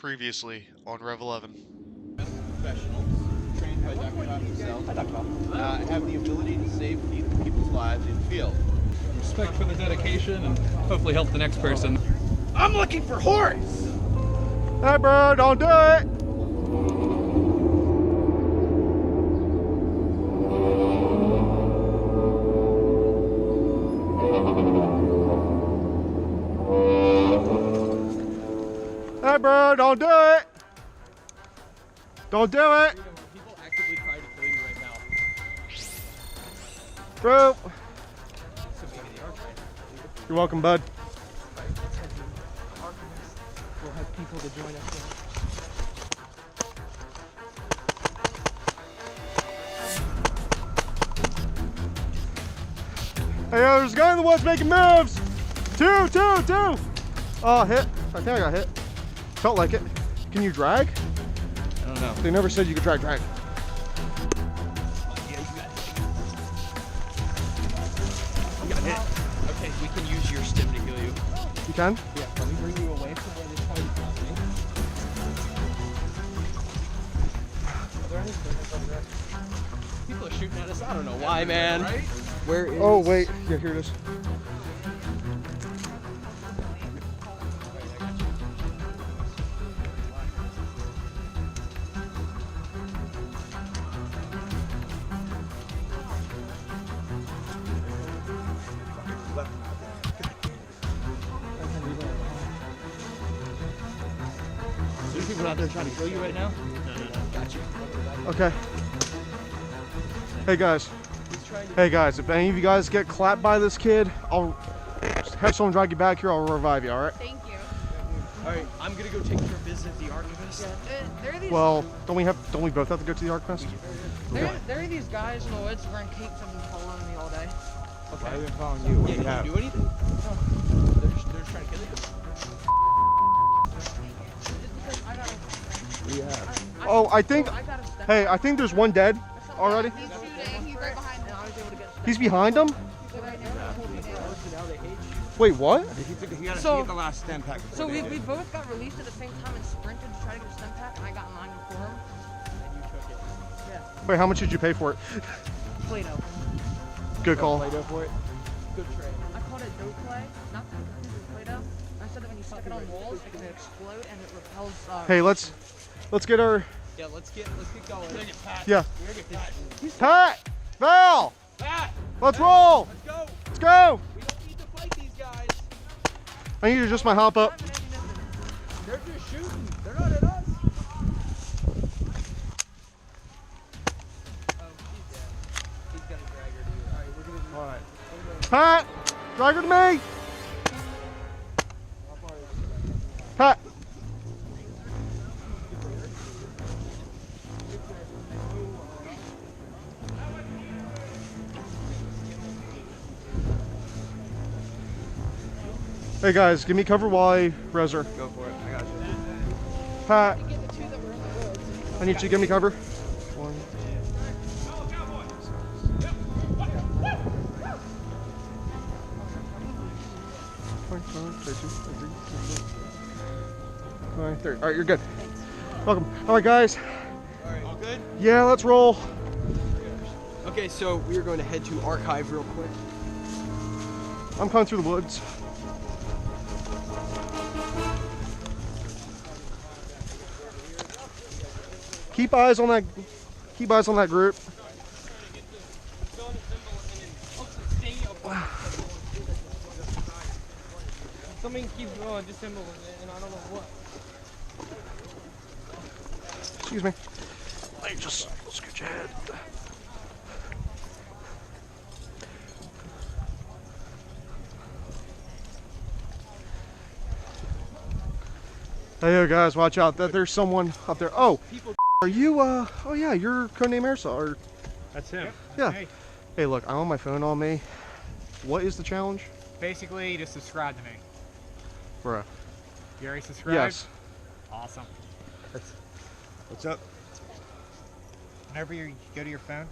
Previously on Rev 11. Professionals, trained by Dr. Todd himself, have the ability to save people's lives in field. Respect for the dedication and hopefully help the next person. I'm looking for Horace! Hey bro, don't do it! Hey bro, don't do it! Don't do it! People actively try to kill you right now. Bro! You're welcome, bud. We'll have people to join us. Hey, there's a guy in the woods making moves! Two! Oh, hit. I think I got hit. Felt like it. Can you drag? I don't know. They never said you could drag. Yeah, you got hit. You got hit. Okay, we can use your stim to heal you. You can? Yeah, let me bring you away from where this party got me. Are there any things over there? People are shooting at us. I don't know why, man. Right? Where is... Oh, wait. Yeah, here it is. There's people out there trying to kill you right now? No. Got you. Okay. Hey guys, if any of you guys get clapped by this kid, I'll have someone drag you back here, I'll revive you, alright? Thank you. Alright, I'm gonna go take care of business at the archivist. There are these, Well, don't we both have to go to the archivist? there are these guys in the woods wearing capes and been following me all day. Okay. I've been following you. What do you have? Can you do anything? They're just trying to kill you. What do you have? Oh, I think there's one dead already. He's shooting, he's right behind me. I was able to get He's behind him? He's right now. Wait, what? So- the last stem pack. So we both got released at the same time and sprinted to try to get a stem pack, and I got in line before him. And you took it. Yeah. Wait, how much did you pay for it? Play-Doh. Good call. Play-Doh for it. Good trade. I called it dough play, not because it was Play-Doh. I said that when you stick it on walls, it can explode and it repels. Hey, let's get our Yeah, let's get going. We're gonna get Pat. yeah. We're gonna get Pat. Pat! Val! Pat! Let's roll! Let's go! Let's go! We don't need to fight these guys. I need to adjust my hop up. They're just shooting. They're not at us. Oh, she's dead. He's gonna drag her to you. Alright, we're gonna do Alright. Pat! Drag her to me! Pat! Hey guys, give me cover while I res her. Go for it. I got you. Pat, I need you to give me cover. One. Alright, you're good. Welcome. Alright guys. Alright, all good? Yeah, let's roll. Okay, so we are going to head to archive real quick. I'm coming through the woods. Keep eyes on that group. Something keeps going, just symbol, and I don't know what. Excuse me. Let me just scoot your head. Hey guys, watch out. There's someone up there. Oh, are you oh yeah, you're Codename Airsoft. Or... That's him. Yeah. Hey. Hey, look, I'm on my phone on me. What is the challenge? Basically, just subscribe to me. Bruh. You already subscribed? Yes. Awesome. What's up? Whenever you go to your phone,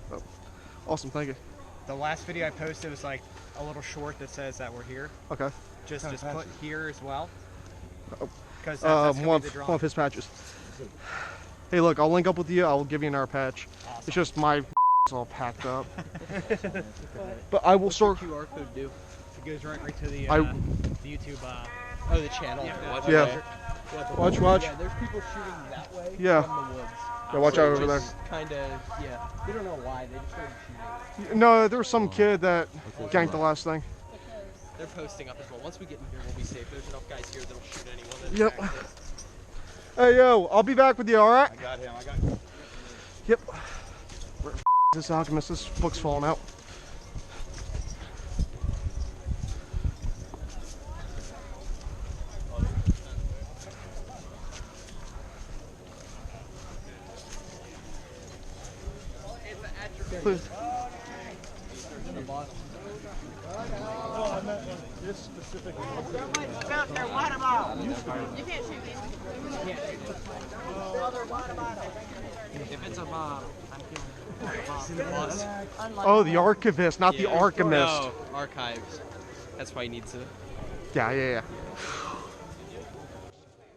Awesome, thank you. the last video I posted was like a little short that says that we're here. Okay. Just put here as well. Oh. 'Cause that's gonna one be the of his patches. Hey, look, I'll link up with you. I'll give you another patch. Awesome. It's just my it's all packed up. But I will store. QR code do? It goes right to the, I- the YouTube. Oh, the channel. Yeah. Watch. Yeah, there's people shooting that way Yeah. from the woods. Yeah, watch out over there. Kinda, yeah. They don't know why. They just started shooting. No, there was some kid that ganked the last thing. They're posting up as well. Once we get in here, we'll be safe. There's enough guys here that'll shoot anyone that Yep. attacks us. Hey, yo, I'll be back with you, alright? I got him. Yep. Where this Alchemist? This book's falling out. Please. You can't shoot me. If it's a mob, I'm killing Oh, the Archivist, not the Archimist. No, archives. That's why he needs to. Yeah.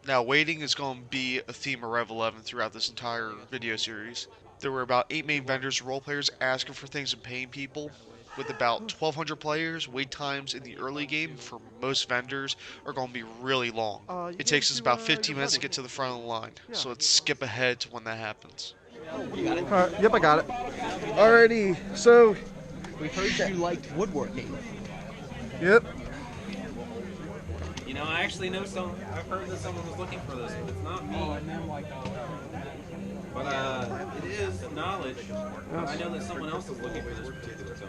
Now, waiting is going to be a theme of Rev 11 throughout this entire video series. There were about 8 main vendors, role players asking for things and paying people. With about 1,200 players, wait times in the early game for most vendors are going to be really long. It takes us about 15 minutes to get to the front of the line, so let's skip ahead to when that happens. Yep, I got it. Alrighty, so. We heard you liked woodworking. Yep. You know, I actually know I've heard that someone was looking for this, but it's not me. But it is knowledge. But I know that someone else is looking for this particular stone.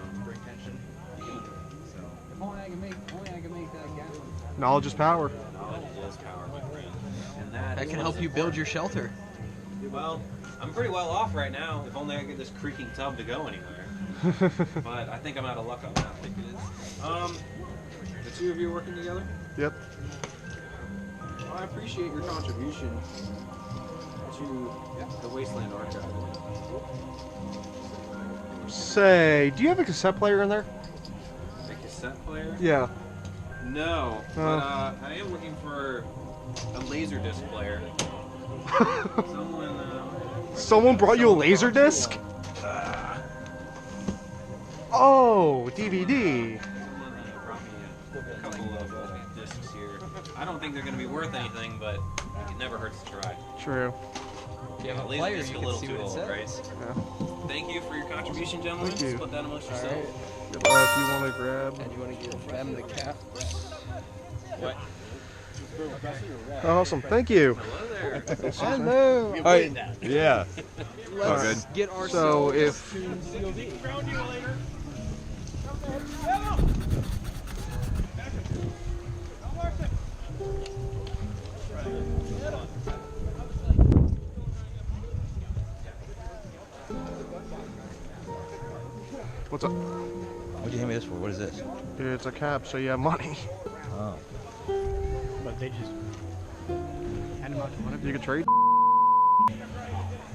If only I can make that gas. Knowledge is power. Knowledge is power. And That can help you build your shelter. Well, I'm pretty well off right now. If only I could get this creaking tub to go anywhere. But I think I'm out of luck on that. I think it is. The two of you working together? Yep. Well, I appreciate your contribution to the Wasteland Archive. Say, do you have a cassette player in there? A cassette player? Yeah. No, Oh. but I am looking for a laser disc player. Someone brought you a laser disc? Oh, DVD. Brought me a couple of discs here. I don't think they're going to be worth anything, but it never hurts to try. True. Yeah, the laser disc is a little too old, right? Yeah. Thank you for your contribution, gentlemen. Thank you. Split that amongst yourselves. If you want to grab. And you want to give them the cap? What? Awesome. Thank you. Hello there. Hello. Yeah. Let's get So ourselves if what's up? What'd you hand me this for? What is this? It's a cap, so you have money. Oh. But they just hand them out to one of You can trade.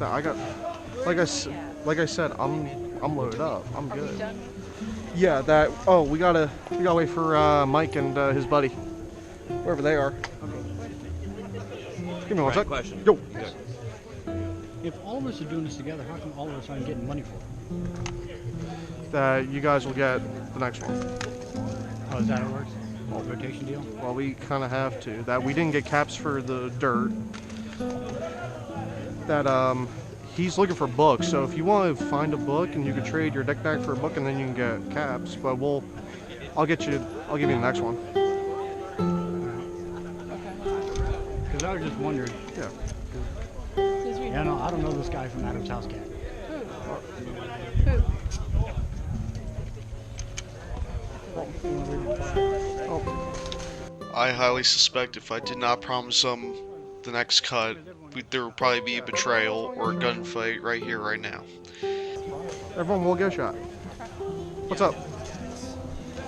No, I got, like I said, I'm loaded up. I'm good. Yeah, that. Oh, we gotta wait for Mike and his buddy, wherever they are. Give me one sec. Question. Yo. If all of us are doing this together, how come all of us aren't getting money for it? That you guys will get the next one. Oh, is that how it works? Rotation deal? Well, we kind of have to. That we didn't get caps for the dirt. That he's looking for books. So if you want to find a book and you can trade your deck back for a book, and then you can get caps. But I'll give you the next one. Because I was just wondering. Yeah. Yeah, no, I don't know this guy from Adam's House Cat. I highly suspect if I did not promise them the next cut, there would probably be a betrayal or a gunfight right here, right now. Everyone will get shot. What's up?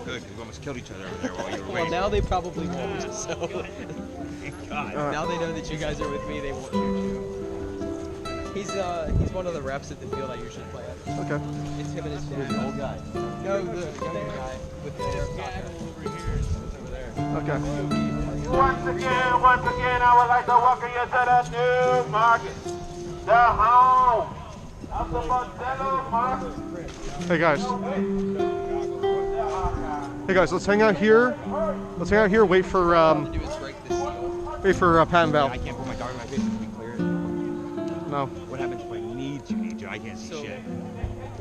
Good, because we almost killed each other over there while you were Well, waiting. now they probably won't. So God. now they know that you guys are with me. They won't shoot you. He's one of the reps at the field I usually play at. Okay. It's him and his dad. The old guy. No, the younger guy with the hair. Over there. Okay. Once again, I would like to welcome you to the new market, the home of the Modelo market. Hey guys, let's hang out here. Let's hang out here. Wait for Pat and Val. I can't put my dog in my face to be clear. No. What happens if I need to? I can't see shit.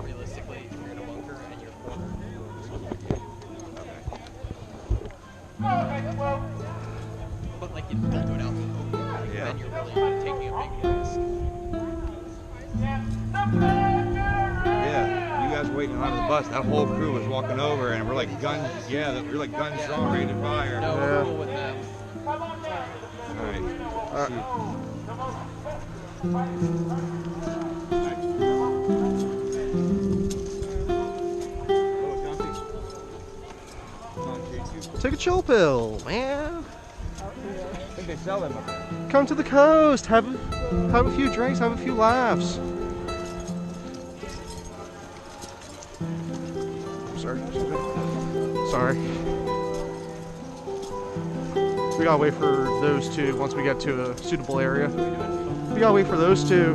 Realistically, you're in a bunker and you're cornered. But like you don't do it out in the open, Yeah. then you're really taking a big risk. Yeah, you guys waiting on the bus. That whole crew was walking over, and we're like guns. Yeah, we're like guns drawn, ready to fire. No, we're cool with them. All right. Take a chill pill, man. I think they sell them up there. Come to the coast. Have a few drinks. Have a few laughs. Sorry. We gotta wait for those two once we get to a suitable area. We gotta wait for those two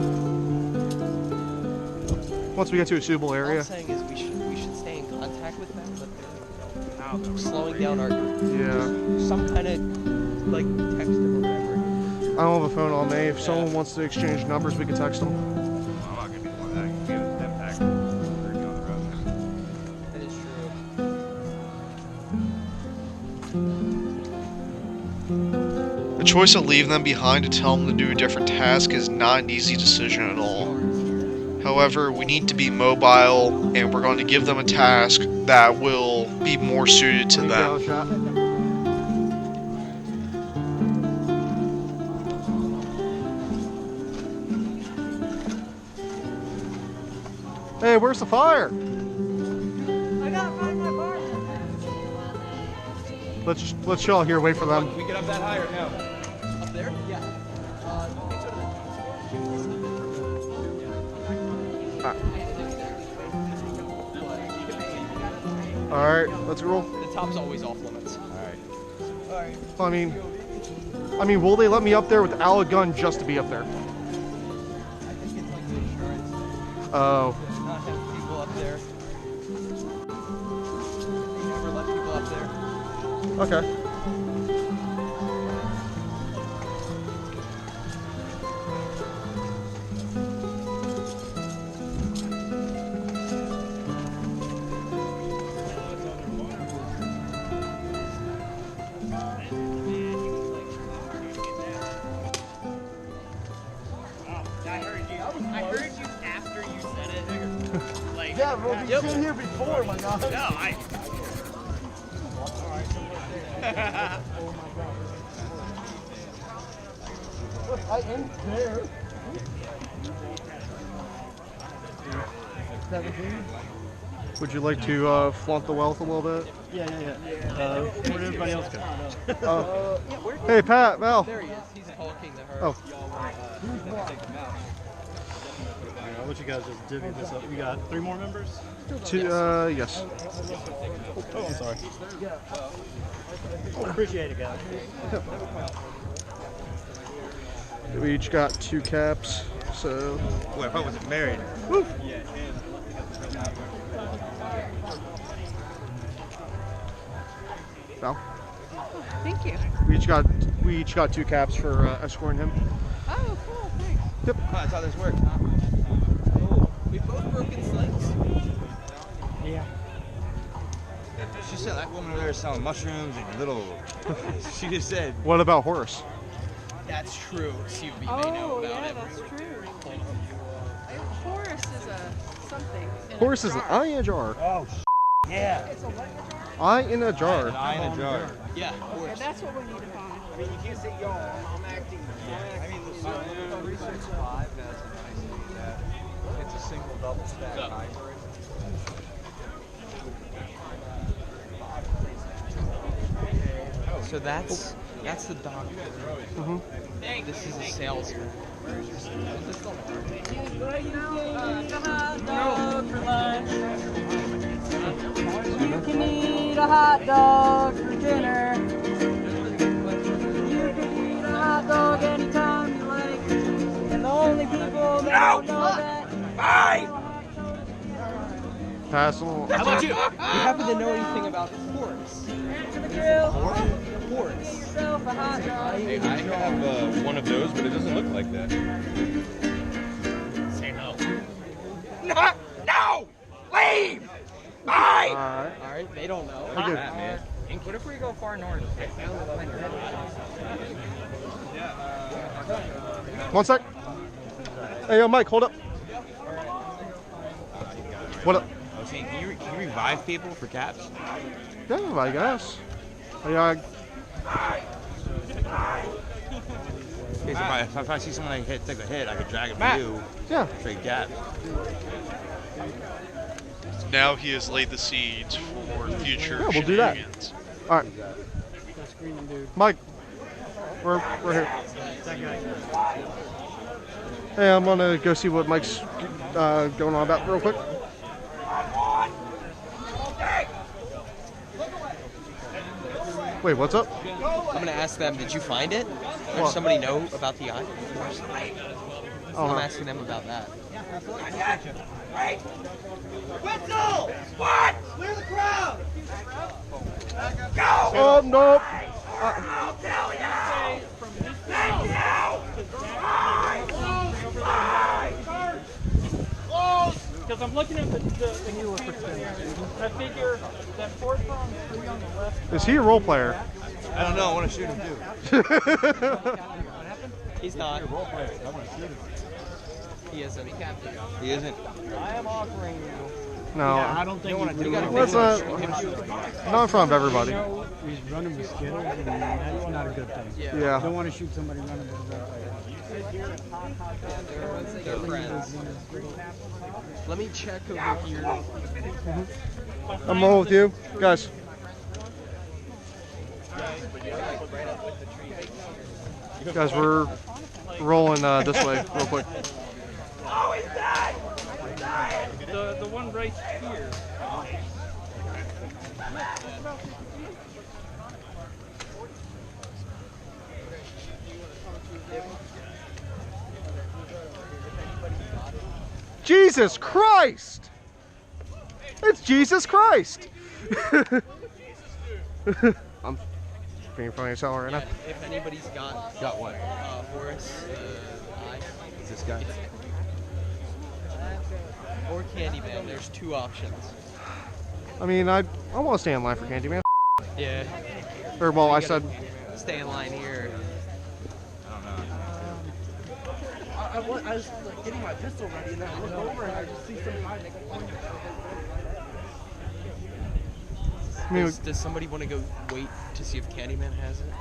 once we get to a suitable area. All I'm saying is we should stay in contact with them, but they're slowing down our group. Yeah. Some kind of like text them or whatever. I don't have a phone on me. If someone wants to exchange numbers, we can text them. I'm not gonna be one of that. I can get a step back. We're on the road. That is true. The choice of leaving them behind to tell them to do a different task is not an easy decision at all. However, we need to be mobile, and we're going to give them a task that will be more suited to them. Hey, where's the fire? I gotta find my bar. Let's chill here. Wait for them. We get up that high or no? Up there? Yeah. All right, let's roll. The top's always off limits. All right. I mean, will they let me up there without a gun just to be up there? I think it's like the insurance. Oh. Not have people up there. Never let people up there. Okay. I heard you after you said it. Like, Yeah, bro, you've been here before, my God. No, I am there. 17. Would you like to flaunt the wealth a little bit? Yeah. Where did everybody else go? Hey, Pat, Val. There he is. He's talking to her. Oh. Y'all take him out. I'll let you guys just divvy this up. We got 3 more members? Yes. Oh, I'm sorry. Appreciate it, guys. We each got 2 caps, so. Boy, if I wasn't married. Woo. Val? Thank you. We each got 2 caps for escorting him. Oh, cool. Thanks. Yep. Oh, that's how this works, huh? We've both broken slings. Yeah. She said that woman over there selling mushrooms and little. She just said. What about Horace? That's true. See what we may know Oh, about yeah, it. that's true. Horace is a something. Horace is an eye in a jar. Oh, yeah. It's a what? Eye in a jar. An eye in a jar. Yeah, Yeah, Horace. that's what we need to find. I mean, you can't say y'all. I'm acting. I mean, the 365 has a nice it's a single double stack hybrid. So that's That's the doctor. Mm-hmm. This is a salesman. You can eat a hot dog for dinner. You can eat a hot dog anytime you like. And the only people that don't know that. Bye! Pass along. How about you? You happen to know anything about horse? To the grill. Horse. Yourself a hot dog. Hey, I have one of those, but it doesn't look like that. Say no. No! No! Leave! Bye! Alright, they don't know. Okay. Man. What if we go far north? One sec. Hey, yo, Mike, hold up. What up? I was saying, can you revive people for caps? Yeah, I guess. Yeah, If I see someone take a hit, I could drag him to you. Yeah. Straight cap. Now he has laid the seeds for future Yeah, we'll do that. shenanigans. All right. Mike, we're here. Hey, I'm gonna go see what Mike's going on about real quick. Wait, what's up? I'm gonna ask them, did you find it? Does What? somebody know about the eye? Oh, I'm no. asking them about that. Whistle! What? Clear the crowd! Oh, no. I'll tell you! Thank you! Because I'm looking at the I figure that fourth prong tree on the left. Is he a role player? I don't know. I want to shoot him too. He's not. He isn't. He isn't. I am offering you. No. Yeah, I don't think you gotta Let's not in front of everybody. He's running with Skittles, and that's not a good thing. Yeah. Yeah. Don't want to shoot somebody running with They're friends. Let me check over here. I'm on with you, guys. Guys, we're rolling this way real quick. Oh, he's dead! The one right here. Jesus Christ! It's Jesus Christ! I'm being funny as hell right now. If anybody's got what? Horace, eye. Is this guy? Or Candyman, there's two options. I mean, I want to stay in line for Candyman. Yeah. Or, well, I said... Stay in line here. I don't know. I was like getting my pistol ready and then I look over and I just see some guy make a point. I mean, Does somebody want to go wait to see if Candyman has it?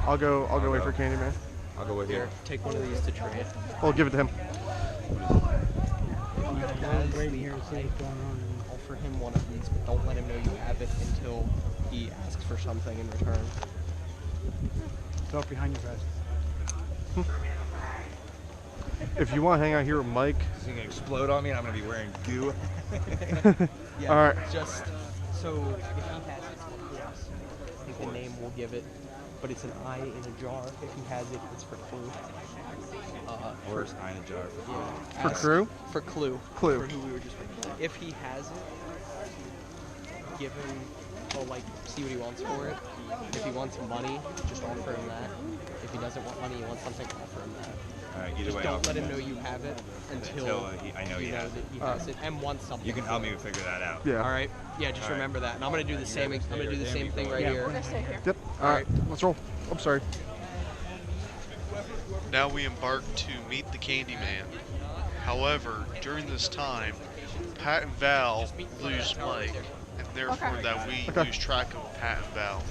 I'll go wait for Candyman. I'll go with you. Take one of these to trade. I'll give it to him. Brady here to see what's going on. Offer him one of these, but don't let him know you have it until he asks for something in return. It's up behind you guys. If you want to hang out here with Mike... Is he going to explode on me and I'm going to be wearing goo? Yeah, all right. Just so if he has it, of course, I think the name will give it, but it's an eye in a jar. If he has it, it's for clue. Where's eye in a jar? For crew? For clue. Clue. For who we were just with. If he has it, give him, or like, see what he wants for it. If he wants money, just offer him that. If he doesn't want money, he wants something, offer him that. Alright, either Just way, don't let him know you have it until I know you he know has that it. he has it and wants something. You can help me figure that out. Yeah. All right. Yeah, just All right. remember that. And I'm gonna do the same. I'm gonna do the same thing right Yeah. here. Yep. All right. Let's roll. I'm sorry. Now we embark to meet the Candyman. However, during this time, Pat and Val lose Mike, and therefore that we lose track of Pat and Val.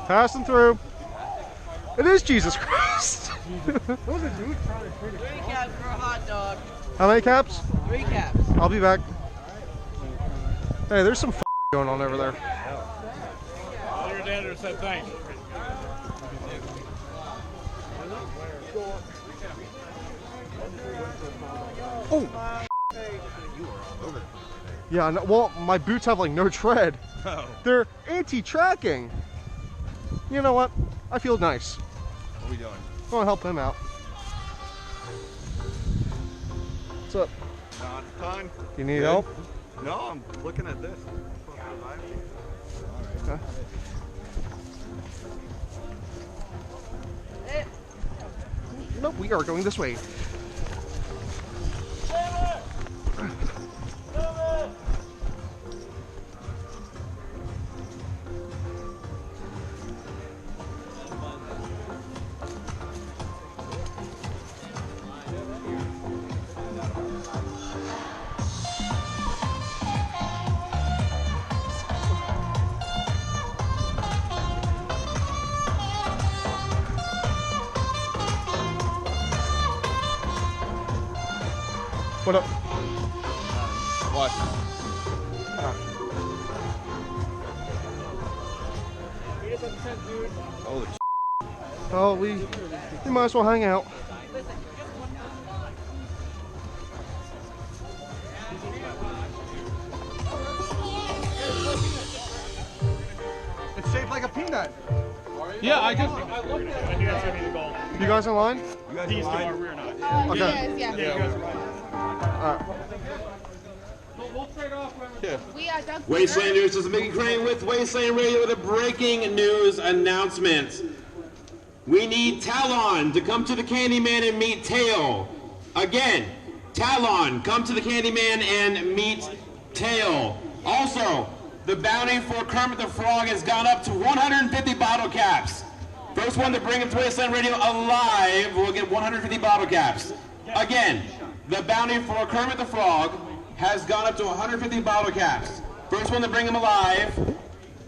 Passing through. It is Jesus Christ. 3 caps for a hot dog. How many caps? 3 caps. I'll be back. Hey, there's some going on over there. the editor said thanks. Oh! Yeah, no, well, my boots have like no tread. Oh. They're anti-tracking. You know what? I feel nice. What are we doing? I want to help him out. What's up? Not fun. You need help? No, I'm looking at this. Okay. Nope, we are going this way. What up? What? Holy Oh, we might as well hang out. It's shaped like a peanut. Yeah, I looked at it. I think that's gonna be the goal. You guys online? You guys These two online? are, we're not. Okay. Yeah. Yeah, you guys are right. We'll trade off whoever. We are Doug. Wastelanders, this is Mickey Crane with Wasteland Radio with a breaking news announcement. We need Talon to come to the Candyman and meet Tail. Again, Talon, come to the Candyman and meet Tail. Also, the bounty for Kermit the Frog has gone up to 150 bottle caps. First one to bring him to Wasteland Radio alive will get 150 bottle caps. Again, the bounty for Kermit the Frog has gone up to 150 bottle caps. First one to bring him alive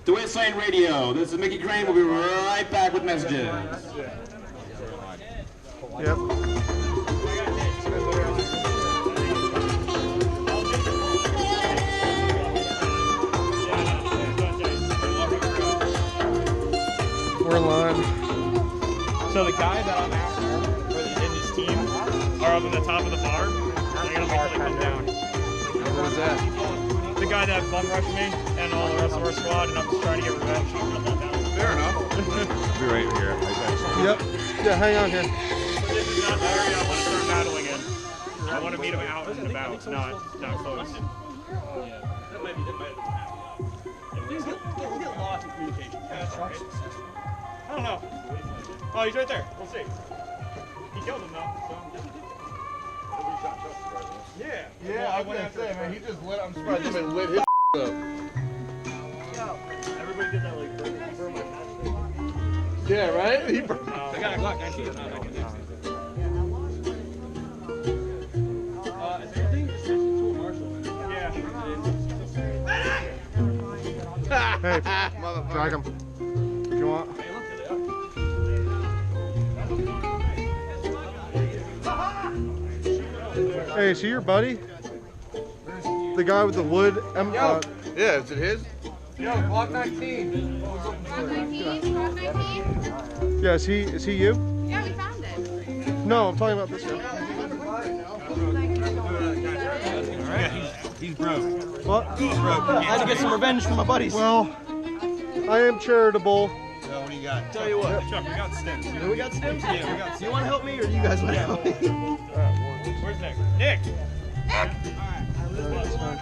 to Wasteland Radio. This is Mickey Crane. We'll be right back with messages. Yep. We're in line. So the guy that I'm after in his team are up at the top of the bar. They're gonna wait till they come down. Who's that? The guy that bum rushed me and all the rest of our squad, and I'm just trying to get revenge. Fair enough. I'll be right here. Yep. Yeah, hang on here. This is not the area I want to start battling in. I want to meet him out and about, not close. That might happen. We'll get lost in communication. I don't know. Oh, he's right there. We'll see. He killed him though. So. Yeah. Yeah, I went after man. He just lit. I'm surprised he even lit his up. Everybody did that like burn my patch. Yeah, right? He I got a Glock 19. Is there anything? Just tool marshal. Yeah. Hey, drag him. If you want. Hey, is he your buddy? The guy with the wood? yeah, is it his? Yo, Glock 19. Glock 19? Glock 19? Yeah, is he you? Yeah, we found it. No, I'm talking about this guy. He's broke. What? He's broke. I had to get some revenge from my buddies. Well, I am charitable. So what do you got? Tell you what. Chuck, we got stems. Do we got stems? Yeah, we got stems. Do you want to help me or do you guys want to help me? Where's Nick? Nick!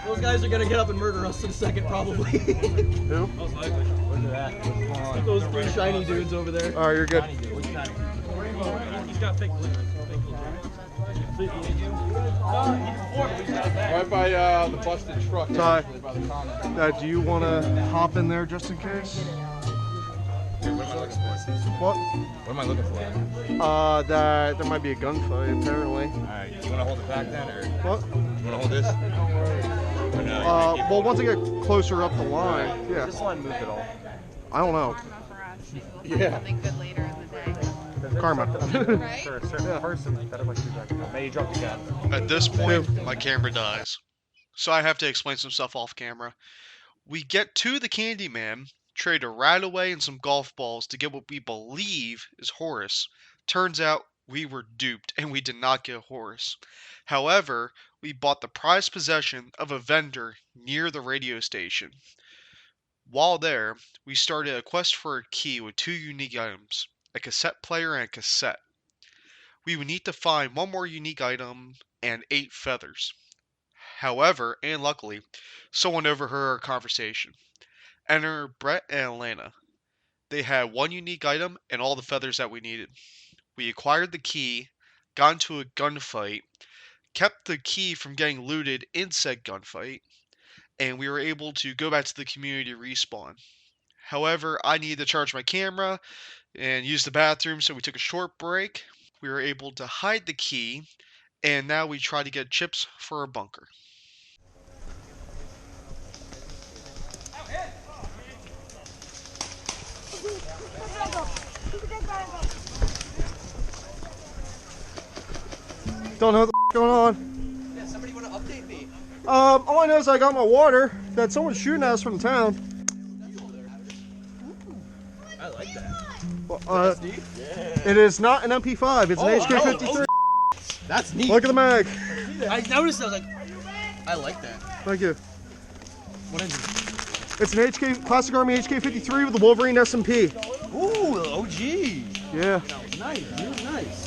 Those guys are going to get up and murder us in a second, probably. Who? Most likely. Where's it at? What's going on? Those three shiny dudes over there. Alright, you're good. What's shiny? He's got fake blue. Right by the busted truck. Ty, Actually, by the common. do you want to hop in there just in case? What am I looking for? What? What am I looking for? That there might be a gunfight, apparently. Alright, you want to hold it back then, or What? you want to hold this? Or no, Well, once I get closer up the line, yeah. This line moved at all. I don't know. Karma for us. Yeah. Something good later in the day. Karma. Right? For a certain person that like maybe drop the gun. At this point, my camera dies. So I have to explain some stuff off camera. We get to the Candyman, trade a RadAway and some golf balls to get what we believe is Horus. Turns out we were duped and we did not get Horus. However, we bought the prized possession of a vendor near the radio station. While there, we started a quest for a key with 2 unique items, a cassette player and a cassette. We would need to find 1 more unique item and 8 feathers. However, and luckily, someone overheard our conversation. Enter Brett and Atlanta. They had 1 unique item and all the feathers that we needed. We acquired the key, got into a gunfight, kept the key from getting looted in said gunfight, and we were able to go back to the community respawn. However, I needed to charge my camera and use the bathroom, so we took a short break. We were able to hide the key, and now we try to get chips for a bunker. Don't know what the going on. Yeah, somebody want to update me? All I know is I got my water that someone's shooting at us from town. I like that. Well, it is not an MP5, it's an HK53. That's neat. Look at the mag. I noticed. I was like, I like that. Thank you. What is it? It's an classic Army HK53 with the Wolverine SMP. Ooh, OG. Yeah. Nice, dude, nice.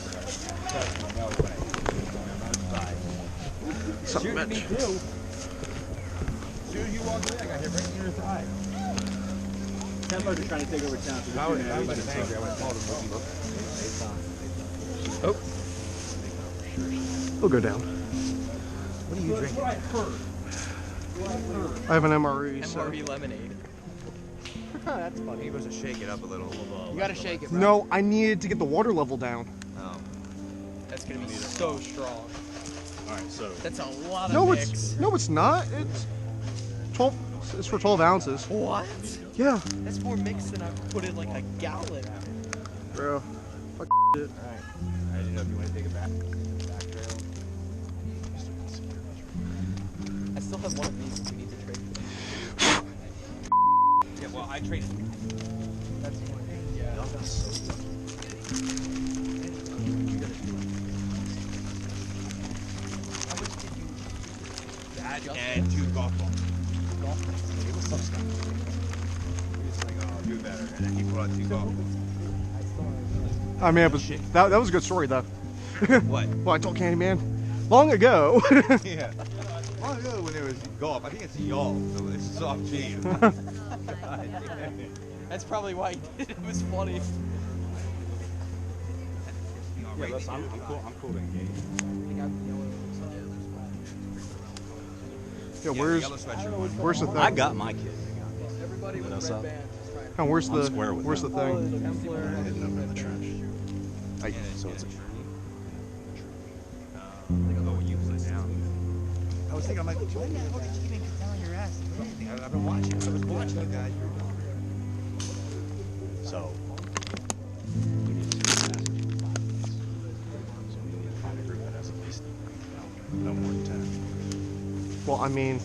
Something Me too. As soon as you walked away, I got hit right in your thigh. Tempos are trying to take over town. So I would have been angry. I would have called him. Oh. We'll go down. What are you drinking? I have an MRE. MRE lemonade. That's funny. He was to shake it up a little. You gotta shake it, bro. No, I needed to get the water level down. Oh. That's gonna be so strong. Alright, so. That's a lot of No, mix. it's not. It's 12. It's for 12 ounces. What? Yeah. That's more mix than I put in like a gallon. Bro. Fuck it. Alright. I didn't know if you want to take it back. I still have one of these if we need to trade. Yeah, well, I traded. That's one. Yeah. How much did you That and 2 golf balls. golf balls? It was some stuff. He was like, oh, I'll do better. And then he pulled out 2 golf balls. I mean, but that was a good story, though. What? Well, I told Candyman long ago. Yeah. Long ago when there was golf. I think it's y'all, so this is off G. That's probably why he did it. It was funny. Yeah, listen, I'm cool to engage. Yeah, where's the thing? I got my kid. Everybody with red bands. And where's I'm the square with where's the thing? Hidden over in the trench. So it's a Oh, you put it down. I was thinking, I'm like, why the hell did you even get down your ass? I've been watching. I was watching you guys. So we need to find a group that has at least no more than 10. Well, I mean,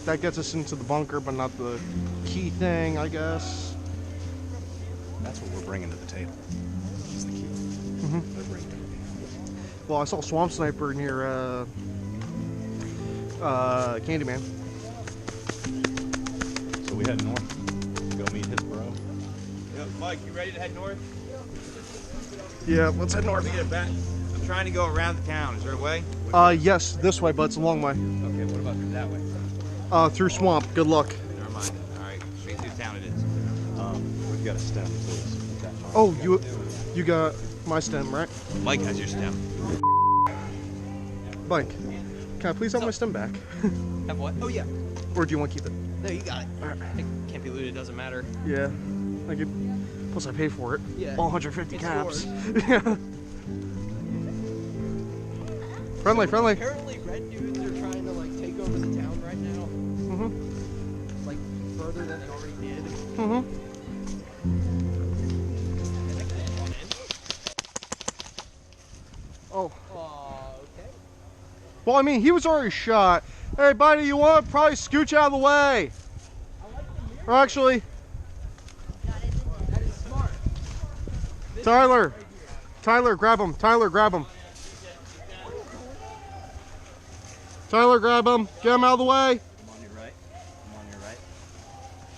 that gets us into the bunker, but not the key thing, I guess. That's what we're bringing to the table. Is the key. Mhm. We're bringing it. Well, I saw Swamp Sniper near Candyman. So we head north. Go meet his bro. Yep, Mike, you ready to head north? Yeah, let's head north. Let me get it back. I'm trying to go around the town. Is there a way? Yes, this way, but it's a long way. Okay, what about that way? Through swamp. Good luck. Never mind. All right, straight through town it is. We've got a stem, please. Oh, you got my stem, right? Mike has your stem. Mike, can I please have my stem back? Have what? Oh, yeah. Or do you want to keep it? No, you got it. Alright. It can't be looted, doesn't matter. Yeah. I could. Plus, I paid for it. Yeah. All 150 It's caps. yours. Yeah. Friendly, friendly. Apparently, red dudes are trying to like take over the town right now. Mhm. Like further than they already did. Mhm. Oh. Okay. Well, I mean, he was already shot. Hey, buddy, you want to probably scooch out of the way? Or actually, Tyler! Tyler, grab him. Tyler, grab him. Tyler, grab him. Get him out of the way. I'm on your right. I'm on your right.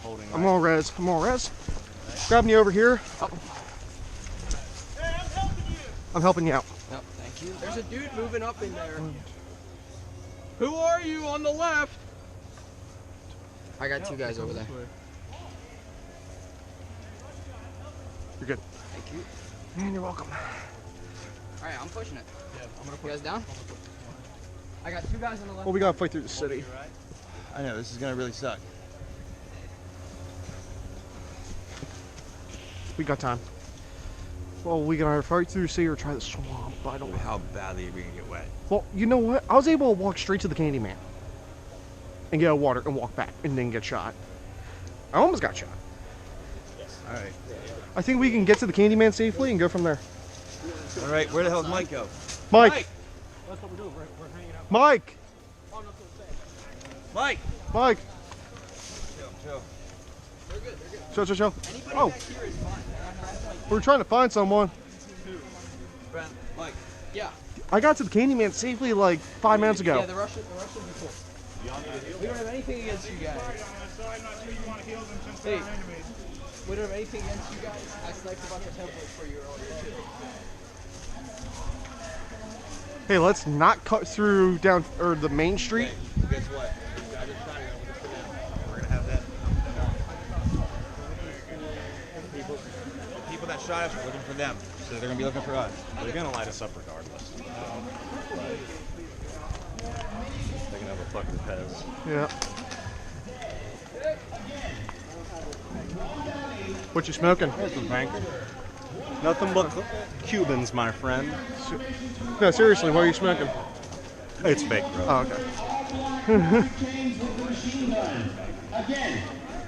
Holding right. I'm on res. I'm on res. Grabbing you over here. Oh. I'm helping you out. Yep, thank you. There's a dude moving up in there. Who are you on the left? I got two guys over there. You're good. Thank you. Man, you're welcome. Alright, I'm pushing it. Yeah, I'm gonna put you guys down. I got two guys on the left. Well, we gotta fight through the city. I know, this is gonna really suck. We got time. Well, we can either fight through the city or try the swamp. But I don't know. How badly are we gonna get wet? Well, you know what? I was able to walk straight to the Candyman and get water and walk back and then get shot. I almost got shot. All right. I think we can get to the Candyman safely and go from there. All right, where the hell does Mike go? Mike! That's what we're doing. We're hanging out. Mike! Mike! Mike! Chill. Chill. Oh! We're trying to find someone. Mike. Yeah. I got to the Candyman safely like 5 minutes ago. Yeah, the Russians are cool. We don't have anything against you guys. Hey, we don't have anything against you guys. I sniped a bunch of templates for you earlier too. Hey, let's not cut through down or the main street. Guess what? We're gonna have that. People that shot us are looking for them, so they're gonna be looking for us. They're gonna light us up regardless. They're gonna have a fucking Pez. Yeah. What you smoking? There's the banker. Nothing but Cubans, my friend. No, seriously, what are you smoking? It's fake, bro. Oh, okay. Again,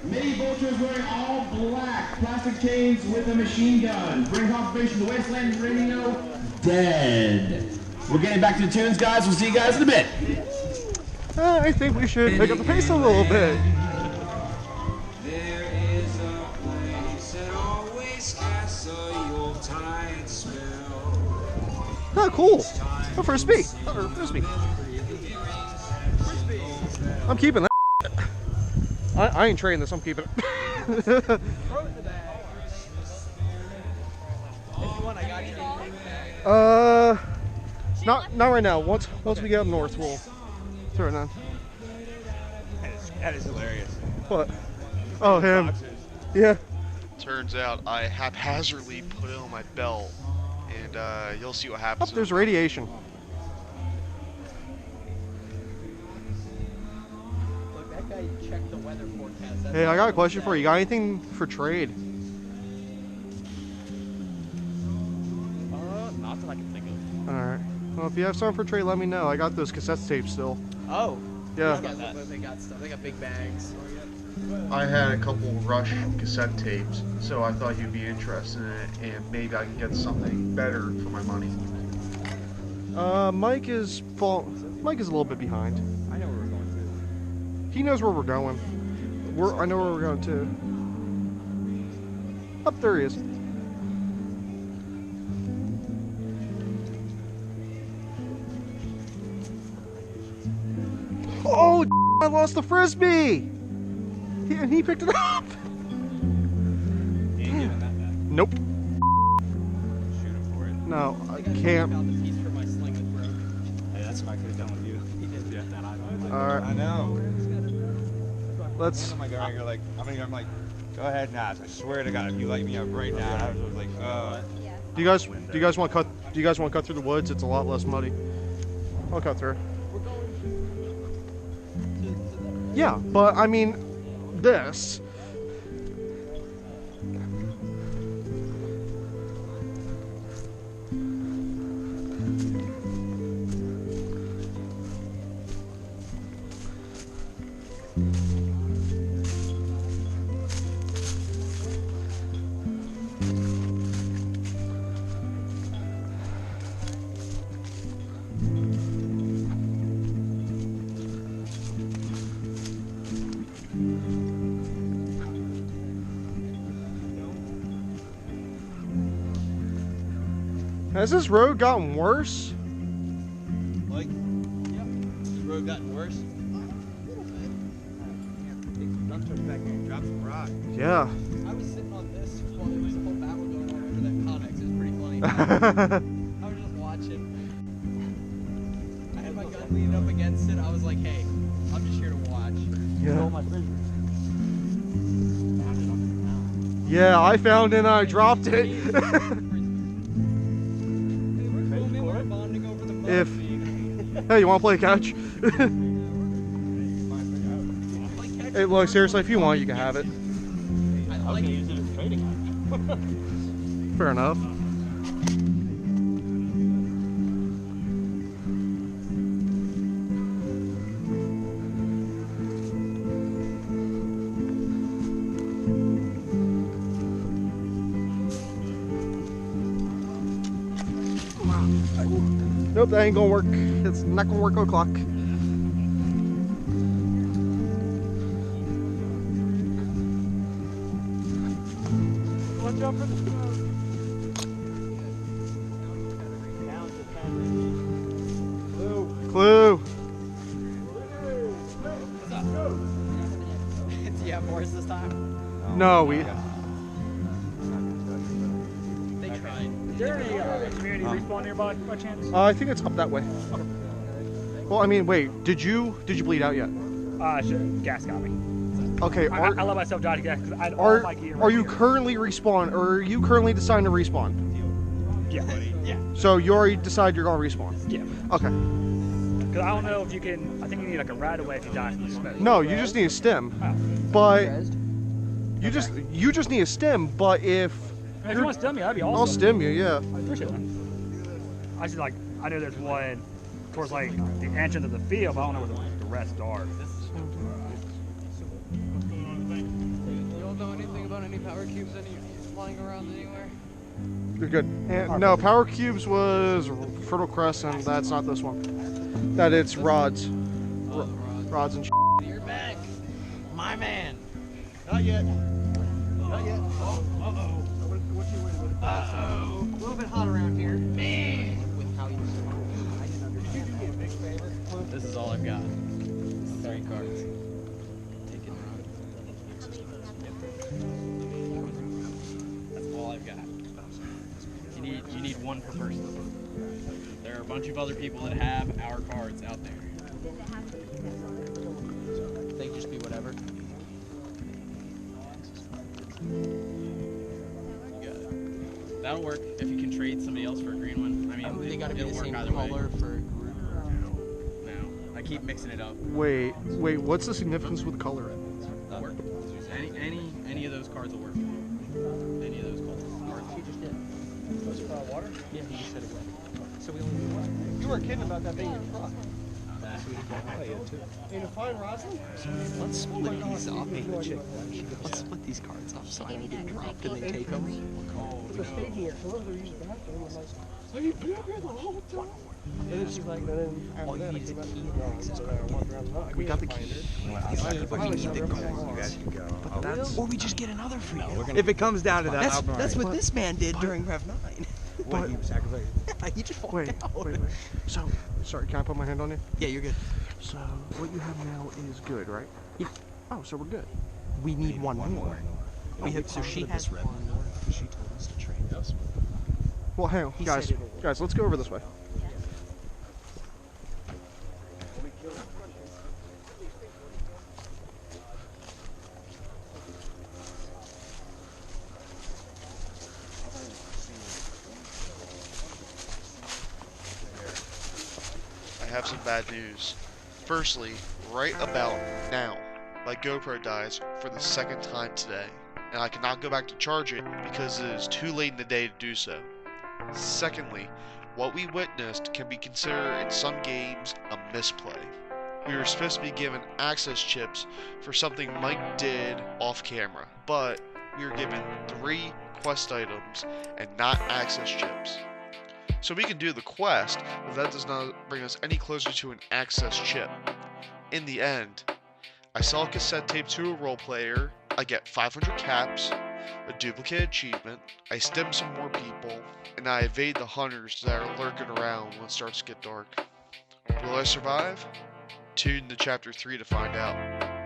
Mini Vultures wearing all black, plastic chains with a machine gun. Bring confirmation to Wasteland Radio. Dead. We're getting back to the tunes, guys. We'll see you guys in a bit. I think we should pick up the pace a little bit. Oh, cool. Oh, frisbee. Oh, frisbee. I'm keeping that. I ain't trading this. I'm keeping it. Not right now. Once we get up north, we'll throw it on. That is hilarious. What? Oh, him. Yeah. Turns out I haphazardly put it on my belt, and you'll see what happens. Oh, there's radiation. Look, that guy checked the weather forecast. Hey, I got a question for you. Got anything for trade? Not that I can think of. Alright. Well, if you have something for trade, let me know. I got those cassette tapes still. Oh. Yeah. They got stuff. They got big bags. I had a couple Rush cassette tapes, so I thought you'd be interested in it, and maybe I can get something better for my money. Mike is a little bit behind. I know where we're going to. He knows where we're going. I know where we're going to. Up there he is. Oh, I lost the frisbee. And he picked it up. You ain't giving that back. Nope. Shoot him for it. No, I can't. Found the piece for my sling that broke. Hey, that's what I could have done with you. He did that. Alright. I know. Let's. Oh my God, you're like, I'm like, go ahead, Naz. I swear to God, if you light me up right now, I was like, Do you guys want to cut? Do you guys want to cut through the woods? It's a lot less muddy. I'll cut through. Yeah, but I mean, this. Has this road gotten worse? Like, yep. Has the road gotten worse? Drop some rock. Yeah. I was sitting on this while there was a whole battle going on over that Connex. It was pretty funny. I was just watching. I had my gun leaning up against it. I was like, hey, I'm just here to watch. Yeah. Yeah, I found it and I dropped it. If hey, you want to play catch? Hey, look, seriously, if you want, you can have it. I was gonna use it as trading. Fair enough. Nope, that ain't gonna work. It's not gonna work o'clock. Watch out for the smoke. Clue. What's up? Do you have horse this time? No, we. They tried. Is there a community respawn nearby by chance? I think it's up that way. Well, I mean, wait. Did you bleed out yet? Gas got me. Okay. I let myself die to gas because I had all my gear. Are you currently respawn, or are you currently deciding to respawn? Yeah. Yeah. So you already decide you're gonna respawn. Yeah. Okay. Because I don't know if you can. I think you need like a right away if you die from the smoke. No, you just need a stem. Oh. But you just need a stem. But if you want to stem me, that'd be awesome. I'll stem you. Yeah. I appreciate that. I just like I know there's one towards like the entrance of the field, but I don't know where the rest are. You don't know anything about any power cubes flying around anywhere? You're good. And, no, power cubes was Fertile Crest, and that's not this one. That it's rods. Rods and You're back. My man. Not yet. Not yet. Uh-oh. What's your way with it? Uh-oh. A little bit hot around here. Man. With how you Did you do me a big favor? This is all I've got. 3 cards. Take it around. That's all I've got. You need one per person. There are a bunch of other people that have our cards out there. They can just be whatever. You got it. That'll work if you can trade somebody else for a green one. I mean, they gotta be the same color for a group. No, I keep mixing it up. Wait. What's the significance with color? Work. Any of those cards will work. Any of those cards. He just did. Water? Yeah, he just said it. So we only need one. You weren't kidding about that being in front. In a fine rosin? Let's split these up. Let's split these cards up so I don't get dropped and they take them. They're staying here. So they're using the bathroom. I'm like, have you been up here the whole time? And then she's like, all you need is a key and access card. We got the key. We need the cards. Or we just get another for you. If it comes down to that, That's what this man did during Rev 9. what he sacrificed. He just walked Wait. out. So, sorry, can I put my hand on you? Yeah, you're good. So, what you have now is good, right? Yeah. Oh, so we're good. We need one more. So she has one more because she told us to trade us. Well, hang on, guys, let's go over this way. I have some bad news. Firstly, right about now, my GoPro dies for the 2nd time today, and I cannot go back to charge it because it is too late in the day to do so. Secondly, what we witnessed can be considered in some games a misplay. We were supposed to be given access chips for something Mike did off camera, but we were given 3 quest items and not access chips. So we can do the quest, but that does not bring us any closer to an access chip. In the end, I sell a cassette tape to a role player, I get 500 caps, a duplicate achievement, I stem some more people, and I evade the hunters that are lurking around when it starts to get dark. Will I survive? Tune to Chapter 3 to find out.